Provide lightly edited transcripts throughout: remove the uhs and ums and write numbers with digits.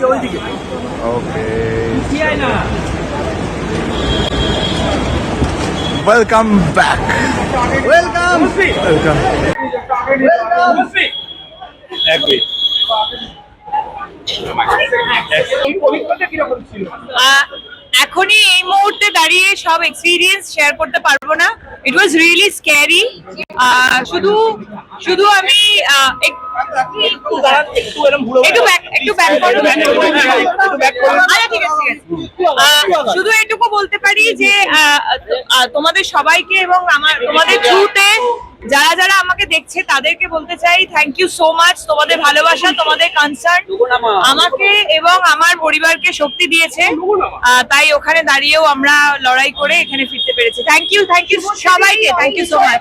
ওকে, welcome back. Welcome welcome. এখনই এই মুহূর্তে দাঁড়িয়ে সব এক্সপিরিয়েন্স শেয়ার করতে পারবো না। ইট ওয়াজ রিয়েলি স্ক্যারি। শুধু শুধু আমি একটু ব্যাক করো। আচ্ছা, ঠিক আছে, ঠিক আছে। শুধু এটুকু বলতে পারি যে তোমাদের সবাইকে এবং তোমাদের থ্রুতে যারা যারা আমাকে দেখছে তাদেরকে বলতে চাই থ্যাংক ইউ সো মাচ। তোমাদের ভালোবাসা, তোমাদের কনসার্ন আমাকে এবং আমার পরিবারকে শক্তি দিয়েছে, তাই ওখানে দাঁড়িয়েও আমরা লড়াই করে এখানে ফিরতে পেরেছি। থ্যাংক ইউ সবাইকে, থ্যাংক ইউ সো মাচ।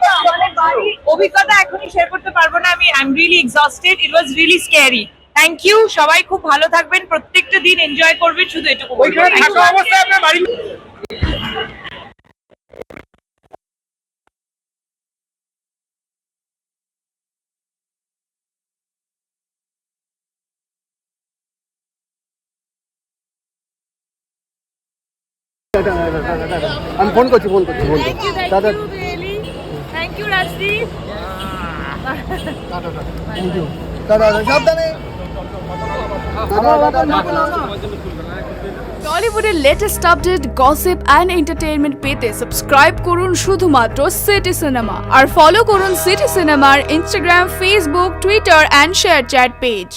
অভিজ্ঞতা এখনই শেয়ার করতে পারবো না, I am really exhausted, it was really scary. Thank you, সবাই খুব ভালো থাকবেন, প্রত্যেকটা দিন এনজয় করবেন, শুধু এটুকু আমি ফোন করছি দাদা। Thank you Rajdeep. সাবধানে। টলিউডের latest update, gossip and entertainment পেতে সাবস্ক্রাইব করুন শুধুমাত্র সিটি সিনেমা আর ফলো করুন সিটি সিনেমার Instagram, Facebook, Twitter and ShareChat page.